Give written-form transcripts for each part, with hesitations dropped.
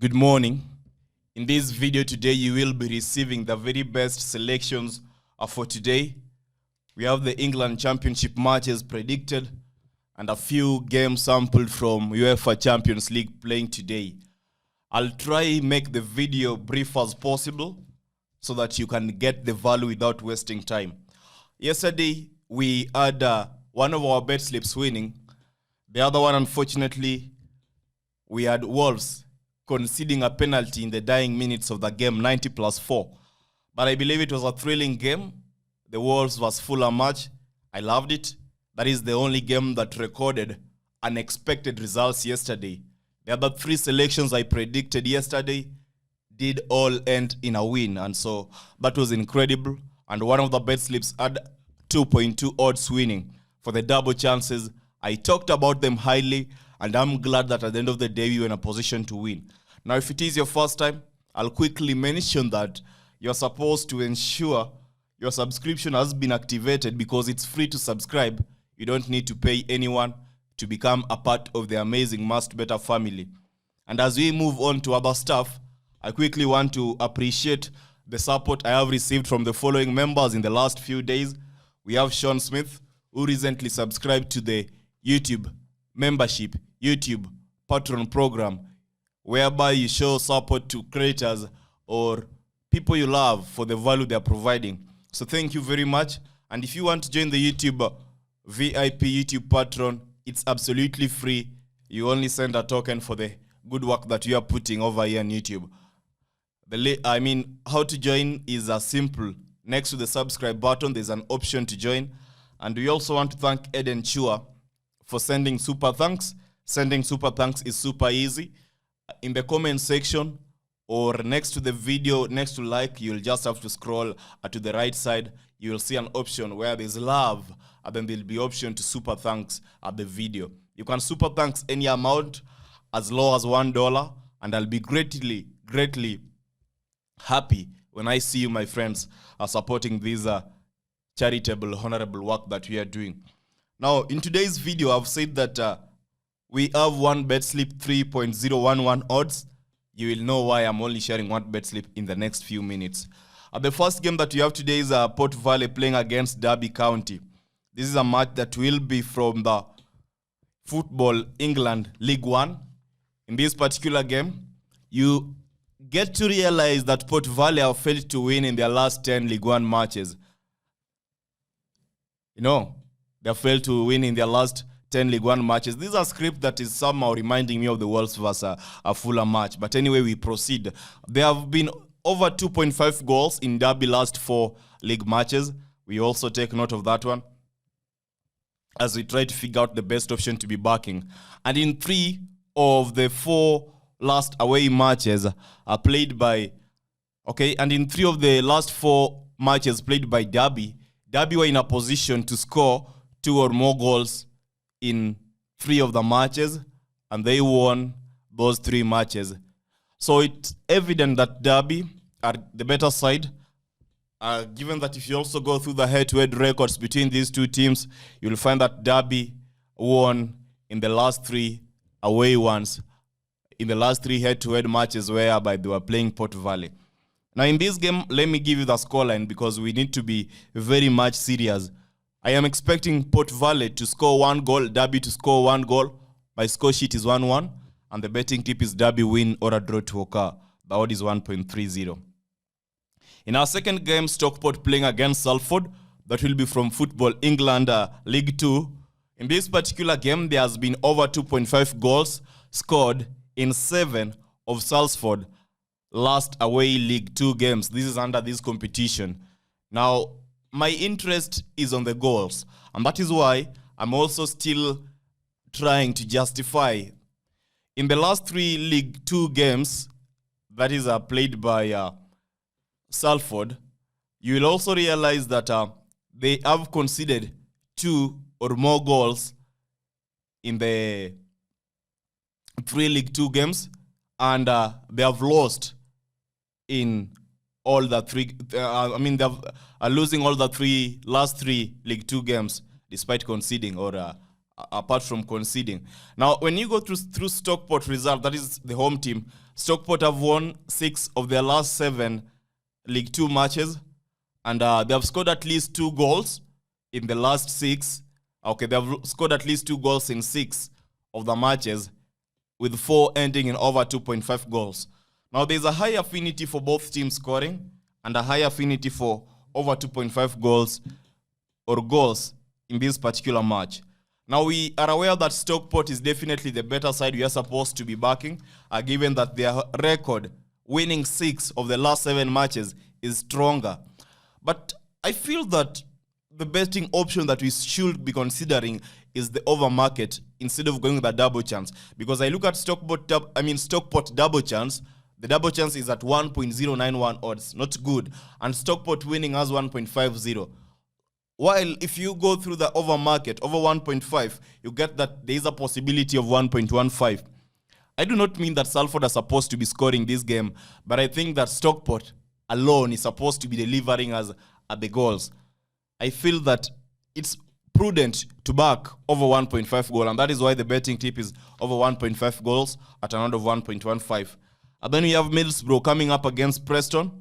Good morning. In this video today, you will be receiving the very best selections for today. We have the England Championship matches predicted and a few games sampled from UEFA Champions League playing today. I'll try make the video brief as possible so that you can get the value without wasting time. Yesterday, we had one of our bet slips winning. The other one, unfortunately, we had Wolves conceding a penalty in the dying minutes of the game, 90+4. But I believe it was a thrilling game. The Wolves was Fulham match. I loved it. That is the only game that recorded unexpected results yesterday. The other three selections I predicted yesterday did all end in a win. And so that was incredible. And one of the bet slips had 2.2 odds winning for the double chances. I talked about them highly, and I'm glad that at the end of the day, we were in a position to win. Now, if it is your first time, I'll quickly mention that you're supposed to ensure your subscription has been activated because it's free to subscribe. You don't need to pay anyone to become a part of the amazing maskedbettor family. And as we move on to other stuff, I quickly want to appreciate the support I have received from the following members in the last few days. We have Sean Smith, who recently subscribed to the YouTube membership, YouTube Patron program, whereby you show support to creators or people you love for the value they are providing. So thank you very much. And if you want to join the YouTube VIP YouTube Patron, it's absolutely free. You only send a token for the good work that you are putting over here on YouTube. How to join is simple. Next to the subscribe button, there's an option to join. And we also want to thank Eden Chua for sending super thanks. Sending super thanks is super easy. In the comment section or next to the video, next to like, you'll just have to scroll to the right side. You'll see an option where there's love, and then there'll be option to super thanks at the video. You can super thanks any amount as low as $1, and I'll be greatly happy when I see you, my friends, supporting this charitable, honorable work that we are doing. Now, in today's video, I've said that we have one bet slip 3.011 odds. You will know why I'm only sharing one bet slip in the next few minutes. The first game that we have today is Port Vale playing against Derby County. This is a match that will be from the Football England League One. In this particular game, you get to realize that Port Vale have failed to win in their last 10 League One matches. They have failed to win in their last 10 League One matches. This is a script that is somehow reminding me of the Wolves versus a Fulham match. But anyway, we proceed. There have been over 2.5 goals in Derby last 4 league matches. We also take note of that one as we try to figure out the best option to be backing. And in 3 of the 4 last away matches are played by, and in 3 of the last 4 matches played by Derby were in a position to score 2 or more goals in 3 of the matches, and they won those 3 matches. So it's evident that Derby are the better side, given that if you also go through the head-to-head records between these two teams, you'll find that Derby won in the last 3 away ones, in the last 3 head-to-head matches whereby they were playing Port Vale. Now in this game, let me give you the scoreline because we need to be very much serious. I am expecting Port Vale to score 1 goal, Derby to score 1 goal. My score sheet is 1-1, and the betting tip is Derby win or a draw to occur. The odd is 1.30. In our second game, Stockport playing against Salford. That will be from Football England League 2. In this particular game, there has been over 2.5 goals scored in 7 of Salford last away League 2 games. This is under this competition. Now, my interest is on the goals, and that is why I'm also still trying to justify. In the last 3 League 2 games, that is played by Salford, you will also realize that they have conceded 2 or more goals in the 3 League 2 games, and they have lost in all the 3, they're losing all the last 3 League 2 games despite conceding or apart from conceding. Now, when you go through Stockport result, that is the home team, Stockport have won 6 of their last 7 League 2 matches, and they have scored at least 2 goals in the last 6. Okay, they have scored at least 2 goals in 6 of the matches, with 4 ending in over 2.5 goals. Now, there's a high affinity for both teams scoring and a high affinity for over 2.5 goals or goals in this particular match. Now, we are aware that Stockport is definitely the better side we are supposed to be backing, given that their record, winning 6 of the last 7 matches, is stronger. But I feel that the betting option that we should be considering is the over market instead of going with a double chance. Because I look at Stockport double chance, the double chance is at 1.091 odds, not good. And Stockport winning has 1.50. While if you go through the over market, over 1.5, you get that there is a possibility of 1.15. I do not mean that Salford are supposed to be scoring this game, but I think that Stockport alone is supposed to be delivering us at the goals. I feel that it's prudent to back over 1.5 goal, and that is why the betting tip is over 1.5 goals at an odd of 1.15. And then we have Middlesbrough coming up against Preston.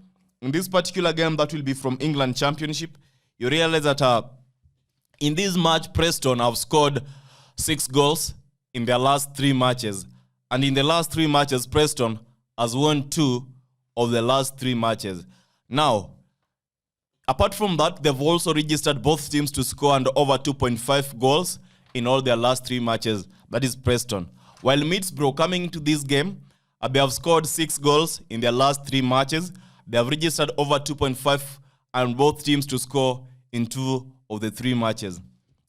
In this particular game, that will be from England Championship. You realize that in this match, Preston have scored 6 goals in their last 3 matches. And in the last 3 matches, Preston has won 2 of the last 3 matches. Now, apart from that, they've also registered both teams to score under over 2.5 goals in all their last 3 matches. That is Preston. While Middlesbrough coming into this game, they have scored 6 goals in their last 3 matches. They have registered over 2.5 and both teams to score in 2 of the 3 matches.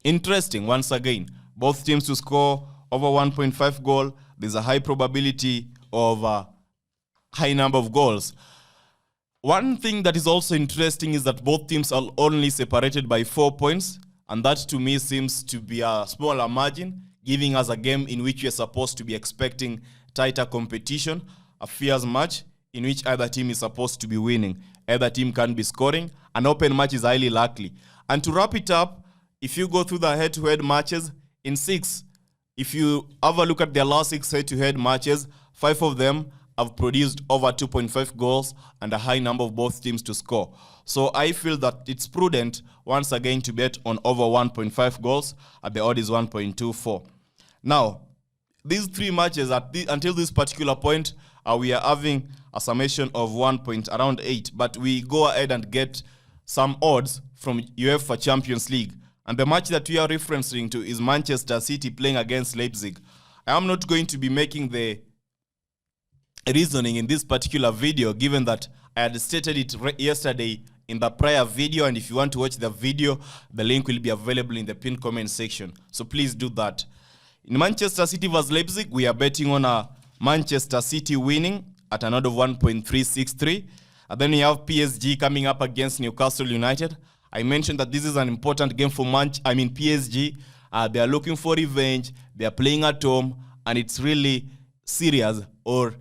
Interesting, once again, both teams to score over 1.5 goal. There's a high probability of a high number of goals. One thing that is also interesting is that both teams are only separated by 4 points, and that to me seems to be a smaller margin, giving us a game in which we're supposed to be expecting tighter competition, a fierce match in which either team is supposed to be winning. Either team can be scoring. An open match is highly likely. And to wrap it up, if you go through the head-to-head matches, in 6, if you have a look at their last 6 head-to-head matches, 5 of them have produced over 2.5 goals and a high number of both teams to score. So I feel that it's prudent, once again, to bet on over 1.5 goals at the odd is 1.24. Now, these 3 matches, until this particular point, we are having a summation of around 8, but we go ahead and get some odds from UEFA Champions League. And the match that we are referencing to is Manchester City playing against Leipzig. I am not going to be making the reasoning in this particular video, given that I had stated it yesterday in the prior video, and if you want to watch the video, the link will be available in the pinned comment section. So please do that. In Manchester City vs Leipzig, we are betting on a Manchester City winning at an odd of 1.363. And then we have PSG coming up against Newcastle United. I mentioned that this is an important game for PSG. They are looking for revenge. They are playing at home, and it's really serious. Or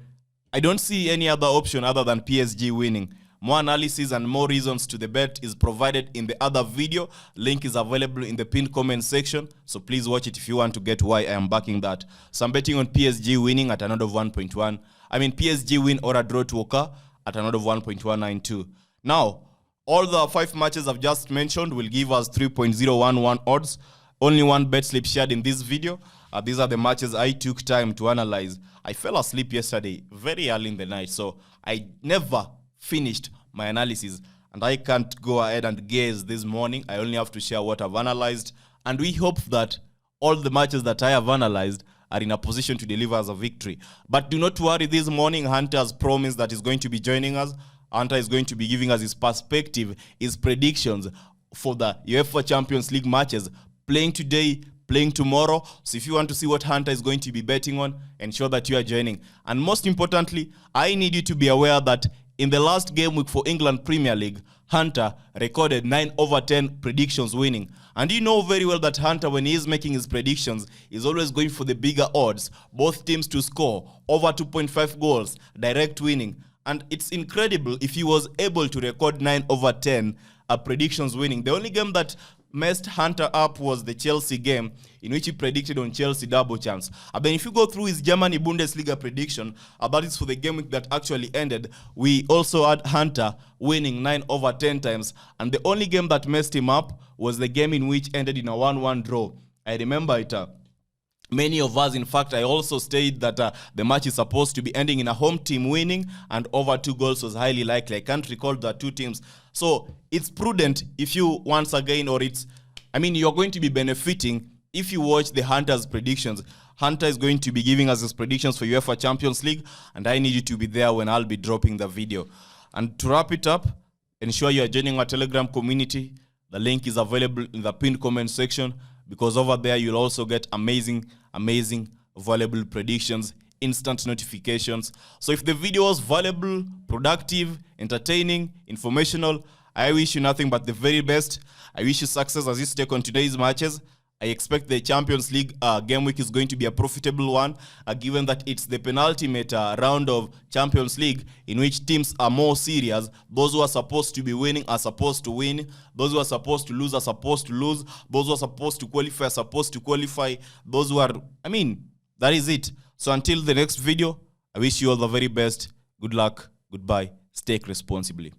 I don't see any other option other than PSG winning. More analysis and more reasons to the bet is provided in the other video. Link is available in the pinned comment section. So please watch it if you want to get why I am backing that. So I'm betting on PSG winning at an odd of 1.1. PSG win or a draw to occur at an odd of 1.192. Now, all the 5 matches I've just mentioned will give us 3.011 odds. Only 1 bet slip shared in this video. These are the matches I took time to analyze. I fell asleep yesterday very early in the night, so I never finished my analysis, and I can't go ahead and guess this morning. I only have to share what I've analyzed, and we hope that all the matches that I have analyzed are in a position to deliver us a victory. But do not worry, this morning Hunter has promised that he's going to be joining us. Hunter is going to be giving us his perspective, his predictions for the UEFA Champions League matches, playing today, playing tomorrow. So if you want to see what Hunter is going to be betting on, ensure that you are joining. And most importantly, I need you to be aware that in the last game week for England Premier League, Hunter recorded 9 over 10 predictions winning. And you know very well that Hunter, when he is making his predictions, is always going for the bigger odds. Both teams to score over 2.5 goals, direct winning. And it's incredible if he was able to record 9 over 10 predictions winning. The only game that messed Hunter up was the Chelsea game, in which he predicted on Chelsea double chance. But if you go through his Germany Bundesliga prediction, about it for the game week that actually ended, we also had Hunter winning 9 over 10 times. And the only game that messed him up was the game in which ended in a 1-1 draw. I remember it. Many of us, in fact, I also stated that the match is supposed to be ending in a home team winning, and over 2 goals was highly likely. I can't recall the 2 teams. So it's prudent if you, once again, you're going to be benefiting if you watch the Hunter's predictions. Hunter is going to be giving us his predictions for UEFA Champions League, and I need you to be there when I'll be dropping the video. And to wrap it up, ensure you are joining our Telegram community. The link is available in the pinned comment section, because over there you'll also get amazing, valuable predictions, instant notifications. So if the video was valuable, productive, entertaining, informational, I wish you nothing but the very best. I wish you success as you stake on today's matches. I expect the Champions League game week is going to be a profitable one, given that it's the penultimate round of Champions League, in which teams are more serious. Those who are supposed to be winning are supposed to win. Those who are supposed to lose are supposed to lose. Those who are supposed to qualify are supposed to qualify. Those who are, that is it. So until the next video, I wish you all the very best. Good luck. Goodbye. Stake responsibly.